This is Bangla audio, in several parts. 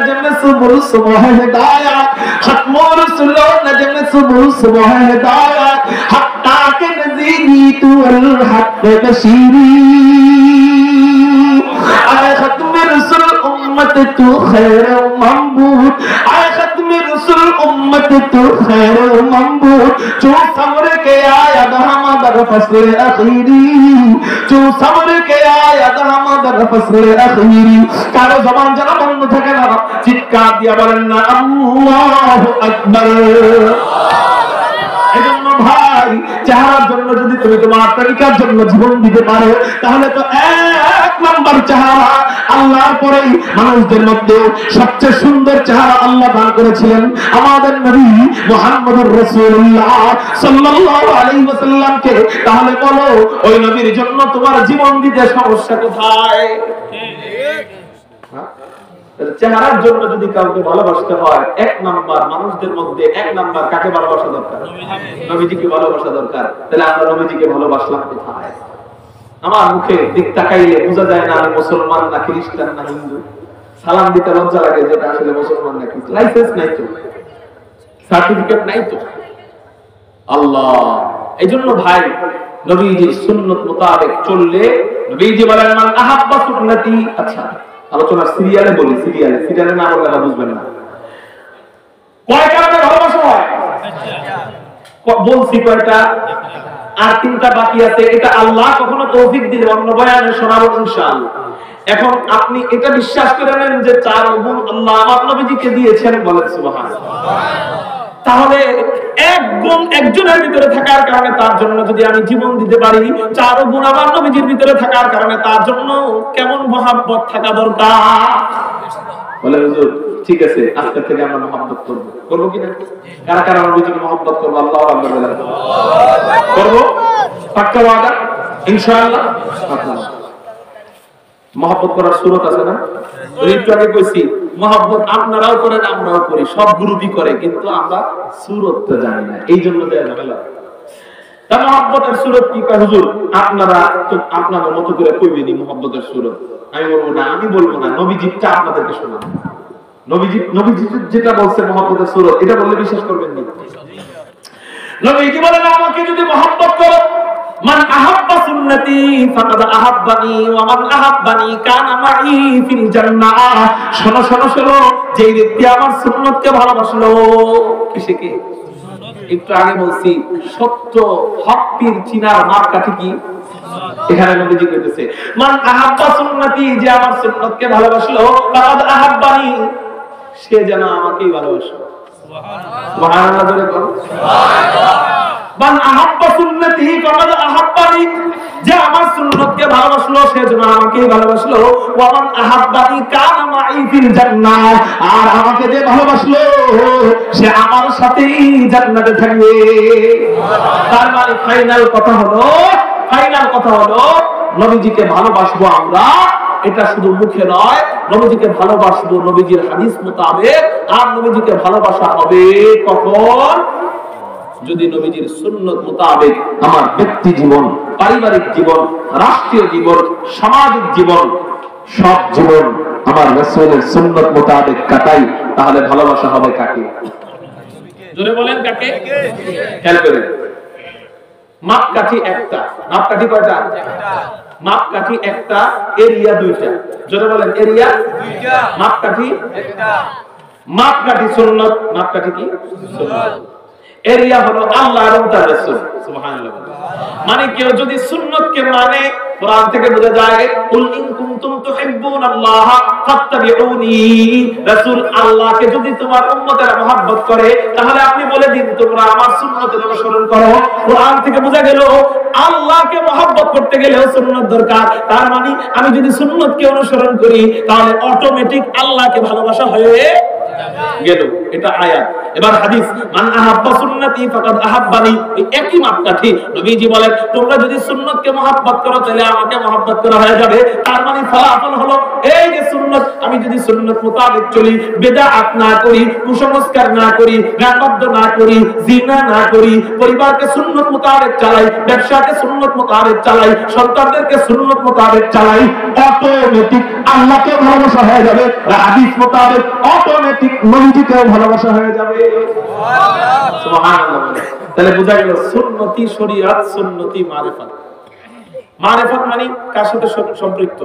नजम सुबह सुबह हिदायत, खत्म रसूल नजम सुबह सुबह हिदायत, हत्ता के नज़ीरी तू अल हक बशीरी, आए खत्म रसूल उम्मत तू खैर ममबूद, आए खत्म रसूल उम्मत तू खैर ममबूद, जो सब्र के आया दर फस्ल अखीरी, जो सब्र के आया दर फस्ल अखीरी। कारो जबान जाना बंद থাকে না, চিৎকার দিয়া বলেন না আল্লাহু আকবার। এজন্য ভাই চেহারার জন্য যদি তুমি তোমার তরিকার জন্য জীবন দিতে পারো তাহলে তো এক নাম্বার চেহারা। আল্লাহর পরেই মানুষদের মধ্যে সবচেয়ে সুন্দর চেহারা আল্লাহ দান করেছিলেন আমাদের নবী মুহাম্মদুর রাসূলুল্লাহ সাল্লাল্লাহু আলাইহি ওয়াসাল্লামকে। তাহলে বলো ওই নবীর জন্য তোমার জীবন দিতে সমস্যা কোথায়? চেহারার জন্য যদি কাউকে ভালোবাসতে হয় এক নাম্বার মানুষদের মধ্যে এক নাম্বার কাকে ভালোবাসা দরকার? নবীজিকে ভালোবাসা দরকার। তাহলে আমরা নবীজিকে ভালোবাসলাম কোথায়? আমার মুখে দিক তাকাইলে বোঝা যায় না আমি মুসলমান না খ্রিস্টান না হিন্দু। সালাম দিতে লজ্জা লাগে যেটা আসলে মুসলমান না খ্রিস্টান। লাইসেন্স নাই তো, সার্টিফিকেট নাই তো। আল্লাহ এইজন্য ভাই নবীজির সুন্নাত মোতাবেক চললে নবীজি বলেন মান আহাব্বা সুন্নতি। আচ্ছা আলোচনা সিরিয়ালে বলি, সিরিয়ালে না বললে না বুঝবেন না। কয় কারণে ভালোবাসা হয় বলছি কয়টা, আর তিনটা বাকি আছে। এটা আল্লাহ কখনো তৌফিক দিলে অন্য বয়ানে শোনাবো ইনশাআল্লাহ। এখন আপনি এটা বিশ্বাস করে নেন যে চার গুণ আল্লাহ আমার নবীজিকে দিয়েছেন, বলেন সুবহানাল্লাহ। তাহলে এক গুণ একজনের ভিতরে থাকার কারণে তার জন্য যদি আমি জীবন দিতে পারি, চার গুণ আমার নবীজির ভিতরে থাকার কারণে তার জন্য কেমন মহব্বত থাকা দরকার। বলে হুজুর ঠিক আছে আজকে থেকে আমরা মহব্বত করবো, করবো কিনা? কারা কারা নবীজিকে মহব্বত করবো? আল্লাহু আকবার বলেন। করবো, পাক্কা ওয়াদা ইনশাআল্লাহ। মহব্বত করার সুরত আছে না? একটু আগে কইছি মহব্বত আপনারাও করেন আমরাও করি, সব গ্রুপই করে, কিন্তু আমরা সুরতটা জানি না, এই জন্য দেয়া ঝামেলা। তা মহব্বতের সুরত কি কয় হুজুর? আপনারা তো আপনাদের মতো করে কইবেনি মহব্বতের সুরত। আমি বলবো না, আমি বলবো না, নবীজিটা আপনাদেরকে শোনাবো। নবীজি যেটা বলছে মহব্বতের সুরত, এটা বললে বিশ্বাস করবেন না। নবীজি বলেন আমাকে যদি মহব্বত করো, মান আহাব্বা সুন্নতি ফাকাদ আহাব্বানি ওয়া মান আহাব্বানি কানা মাই ফিল জান্নাহ। শোনো শোনো শোনো, যেই ব্যক্তি আমার সুন্নতকে ভালোবাসলো, কিসে কি? একটু আগে বলছি সত্য হক পীর চিনার মাপকাঠি কি? এখানে নবীজি কইতেছে মান আহাব্বা সুন্নতি, যে আমার সুন্নতকে ভালোবাসলো, ফাকাদ আহাব্বানি, সে যেন আমাকেই ভালোবাসলো। সুবহানাল্লাহ, সুবহানাল্লাহ বলে বলো সুবহানাল্লাহ। মান আহাব্বা সুন্নতি ফাকাদ আহাব্বানি, যে আমার সুন্নতকে ভালোবাসলো সে যেন আমাকেই ভালোবাসলো। ওয়া মান আহাব্বানি কানা মাই ফিল জান্নাহ, আর আমাকে যে ভালোবাসলো সে আমার সাথেই জান্নাতে থাকবে। তার মানে ফাইনাল কথা হলো নবীজিকে ভালোবাসবো আমরা, এটা শুধু মুখে নয়, নবীজিকে ভালোবাসবো নবীজির হাদিস মোতাবেক। আর নবীজিকে ভালোবাসা হবে কখন? যদি নবীজির সুন্নাত মোতাবেক আমার ব্যক্তি জীবন, পারিবারিক জীবন, রাষ্ট্রীয় জীবন, সামাজিক জীবন, সব জীবন আমার রাসূলের সুন্নাত মোতাবেক কাটাই, তাহলে ভালোবাসা হবে কাকে? জোরে বলেন কাকে? খেয়াল করেন, মাপকাঠি একটা। মাপকাঠি কয়টা? একটা। মাপকাঠি একটা, এরিয়া দুইটা। জোরে বলেন এরিয়া দুইটা, মাপকাঠি একটা। মাপকাঠি সুন্নাত, মাপকাঠি কি? সুন্নাত। এরিয়া হলো আল্লাহ এবং তার রাসূল। সুবহানাল্লাহ। মানে কেউ যদি সুন্নাতকে মানে, কোরআন থেকে বোঝা যায় কুল ইন কুনতুম তুহিব্বুনাল্লাহ ফাত্তাবিউনি, রাসূল আল্লাহকে যদি তোমার উম্মতেরা মহব্বত করে তাহলে আপনি বলে দিন তোমরা আমার সুন্নাতের অনুসরণ করো। কোরআন থেকে বোঝা গেল আল্লাহকে মহব্বত করতে গেলেও সুন্নাত দরকার। তার মানে আমি যদি সুন্নাতকে অনুসরণ করি তাহলে অটোমেটিক আল্লাহকে ভালোবাসা হয়ে গেল, এটা আয়াত। এবার হাদিস, মান আহাব্বা সুন্নতি ফাকাদ আহাব্বানি, একই মাপকাঠি। নবীজি বলেন তোমরা যদি সুন্নতকে মহব্বত করো তাহলে আমাকে মহব্বত করা হয়ে যাবে। তার মানে ফলাফল হলো এই যে সুন্নত, আমি যদি সুন্নত মোতাবেক চলি, বিদআত না করি, কুসংস্কার না করি, গায়বাদ্দ না করি, জিনা না করি, পরিবারকে সুন্নত মোতাবেক চালাই, ব্যবসাকে সুন্নত মোতাবেক চালাই, সন্তানদেরকে সুন্নত মোতাবেক চালাই, অটোমেটিক আল্লাহকে ভালোবাসা হয়ে যাবে, হাদিস মোতাবেক অটোমেটিক নবীজিকে ভালোবাসা হয়ে যাবে। সুবহানাল্লাহ। তাহলে বোঝা গেল সুন্নতি শরীয়ত, সুন্নতি মারিফাত। মারিফাত মানে কার সাথে সম্পৃক্ত?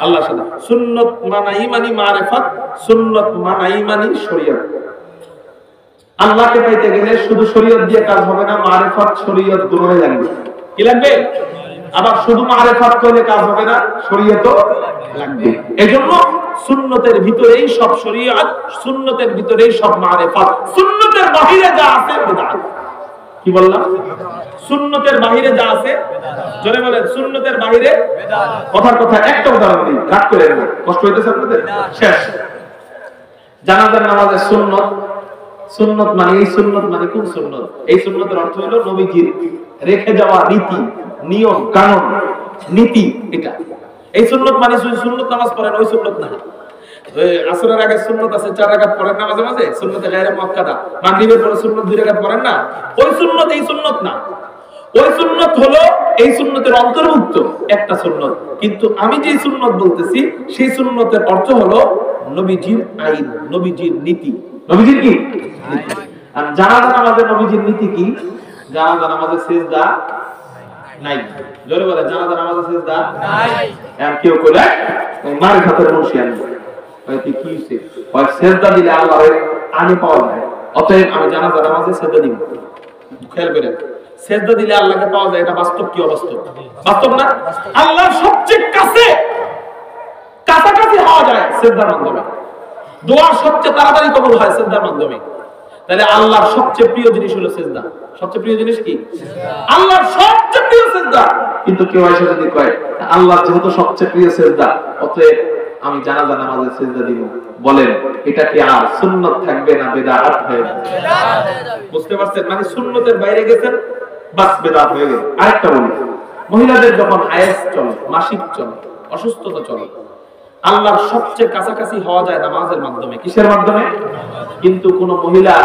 আল্লাহর সাথে। সুন্নত মানাই মানে মারিফাত, সুন্নত মানাই মানে শরীয়ত। আল্লাহকে পাইতে গেলে শুধু শরীয়ত দিয়ে কাজ হবে না, মারিফাত শরীয়ত দুটোই লাগবে। কি লাগবে? আবার শুধু মারিফাত করলে কাজ হবে না, শরীয়তও লাগবে। এজন্য সুন্নতের ভিতরেই সব শরীয়ত, সুন্নতের ভিতরেই সব মারিফাত। সুন্নতের বাহিরে যা আছে বিদআত। কি বললাম? সুন্নতের বাহিরে যা আছে, জোরে বলেন, সুন্নতের বাহিরে বিদআত। কথার কথা একটা উদাহরণ দিই, রাগ করেন না, কষ্ট হইতেছে আপনাদের? শেষ। জানাজার নামাজের সুন্নত, সুন্নত মানে এই সুন্নত মানে কোন সুন্নত? এই সুন্নতের অর্থ হলো নবীজির রেখে যাওয়া রীতি, নিয়ম, কানুন, নীতি, এটা। এই সুন্নত মানে সুন্নত নামাজ পড়েন ওই সুন্নত না। আসরের আগে সুন্নত আছে 4 রাকাত পড়েন না মাঝে মাঝে, সুন্নতে গায়রে মুআক্কাদা। মাগরিবের পরে সুন্নত 2 রাকাত পড়েন না, ওই সুন্নত এই সুন্নত না। ওই সুন্নত হলো এই সুন্নতের অন্তর্ভুক্ত একটা সুন্নত, কিন্তু আমি যে সুন্নত বলতেছি সেই সুন্নতের অর্থ হলো নবীজির আইন, নবীজির নীতি। নবীজির কি? আর জানাজা নামাজের নবীজির নীতি কি? জানাজা নামাজে সিজদা নাই। জোরে বলে, জানাজা নামাজে সিজদা নাই। আর কেউ কইলে মারিফাতের মুর্শিদ আনবে, হয়তো কি হইছে, হয় সিজদা দিলে আল্লাহর আনি পাওয়া যায়, অতএব আমি জানাজা নামাজে সিজদা দিব। খেয়াল করেন, সিজদা দিলে আল্লাহকে পাওয়া যায়, এটা বাস্তব কি অবাস্তব? বাস্তব না? আল্লাহর সবচেয়ে কাছাকাছি হওয়া যায় সিজদার মাধ্যমে। দোয়া সবচেয়ে তাড়াতাড়ি কবুল হয় সিজদার মাধ্যমে। তাহলে আল্লাহর সবচেয়ে প্রিয় জিনিস হলো সিজদা। সবচেয়ে প্রিয় জিনিস কি? আল্লাহর সবচেয়ে প্রিয় সিজদা। কিন্তু কেউ এসে যদি কয় আল্লাহর যেহেতু সবচেয়ে প্রিয় সিজদা, অতএব আমি জানাজা নামাজে সিজদা দিব, বলেন এটা কি আর সুন্নত থাকবে না বিদআত হয়ে যাবে? বুঝতে পারছেন? মানে সুন্নতের বাইরে গেছেন, বাস বিদআত হয়ে গেল। আরেকটা বলি, মহিলাদের যখন হায়েজ চলে, মাসিক চলে, অসুস্থতা চলে, আল্লাহর সবচেয়ে কাছাকাছি হওয়া যায় নামাজের মাধ্যমে। কিসের মাধ্যমে? কিন্তু কোন মহিলা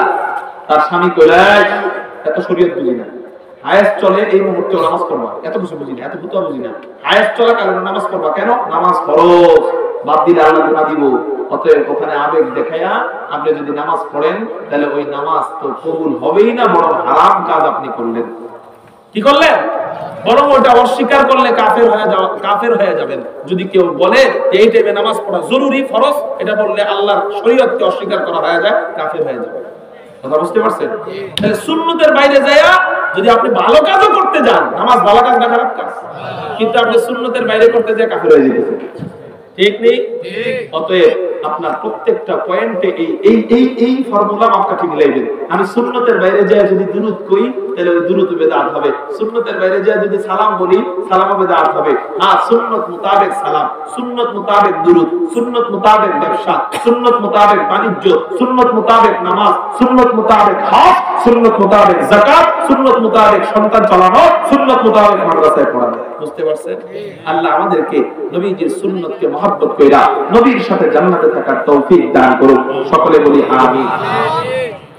তার স্বামী কইলে এত শরীয়ত বুঝি না, হায়েজ চলে এই মুহূর্তে নামাজ পড়বা, এত কিছু বুঝি না, এত ফুতা বুঝি না, হায়েজ চলা কারণে নামাজ পড়বা কেন? নামাজ ফরজ, বাদ দিলে আল্লাহ গুনাহ দিব। অতএব ওখানে আবেগ দেখায়া আপনি যদি নামাজ পড়েন তাহলে ওই নামাজ তো কবুল হবেই না, বরং হারাম কাজ আপনি করলেন। কি করলেন? বরং ওটা অস্বীকার করলে কাফের হয়ে যাবেন। যদি কেউ বলে যে এই টাইমে নামাজ পড়া জরুরি, ফরজ, এটা বললে আল্লাহর শরীয়তকে অস্বীকার করা হয়ে যায়, কাফের হয়ে যাবে। কথা বুঝতে পারছেন? তাহলে সুন্নতের বাইরে যায় যদি আপনি ভালো কাজও করতে যান, নামাজ ভালো কাজ না খারাপ কাজ, কিন্তু আপনি সুন্নতের বাইরে করতে যায় কাফের হয়ে যেতেছেন। ঠিক নেই? অতএব আপনার প্রত্যেকটা পয়েন্টে এই ফর্মুলা মাপকাঠি মিলাইবেন। আমি সুন্নতের বাইরে যায় যদি দুরূদ কই তাহলে ওই দুরূদ বিদআত হবে, সুন্নতের বাইরে যায় যদি সালাম বলি সালামও বিদআত হবে। হ্যাঁ, সুন্নত মোতাবেক সালাম, সুন্নত মোতাবেক দুরূদ, সুন্নত মোতাবেক ব্যবসা, সুন্নত মোতাবেক বাণিজ্য, সুন্নত মোতাবেক নামাজ, সুন্নত মোতাবেক হজ, সুন্নত মোতাবেক যাকাত, সুন্নত মোতাবেক সন্তান চালানো, সুন্নত মোতাবেক মাদ্রাসায় পড়ানো। বুঝতে পারছেন? আল্লাহ আমাদেরকে নবীজির সুন্নতকে মহব্বত কইরা নবীর সাথে জান্নাতে থাকার তৌফিক দান করুন। সকলে বলি আমিন।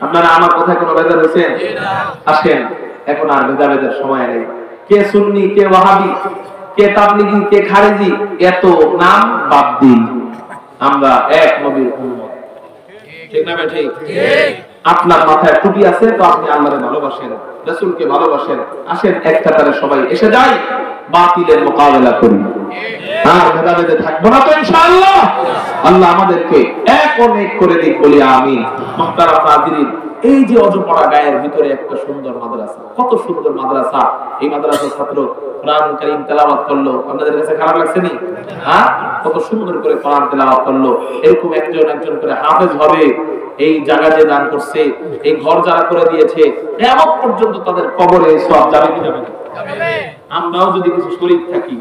আপনারা আমার কথা কোনো বেজার হয়েছেন? আসেন, এখন আর ভেদাভেদের সময় নেই। কে সুন্নি, কে ওয়াহাবি, কে তাবলিগি, কে খারেজি, এত নাম বাদ দিন। আমরা এক নবীর উম্মত। ঠিক না? ঠিক। আপনার মাথায় টুপি আছে তো আপনি আল্লাহকে ভালোবাসেন, রাসূলকে ভালোবাসেন। আসেন এক কাতারে সবাই এসে যাই, বাতিলের মোকাবেলা করি। আর ভেদাভেদে থাকবো না তো ইনশাআল্লাহ। আল্লাহ আমাদেরকে এক অনেক করে দিক, বলি আমিন। মুহতারাম হাজিরিন, এই যে অজপড়া গায়ের ভিতরে একটা সুন্দর মাদ্রাসা, কত সুন্দর মাদ্রাসা। এই মাদ্রাসার ছাত্র কোরআন কারীম তেলাওয়াত করলো, আপনাদের কাছে খারাপ লাগছে নি? হ্যাঁ, কত সুন্দর করে কোরআন তেলাওয়াত করলো। এরকম একজন একজন করে হাফেজ হবে। এই জায়গা যে দান করছে, এই ঘর যারা করে দিয়েছে, কিয়ামত পর্যন্ত তাদের কবরে সওয়াব যাবে কি যাবে না? আমরাও যদি কিছু শরীক থাকি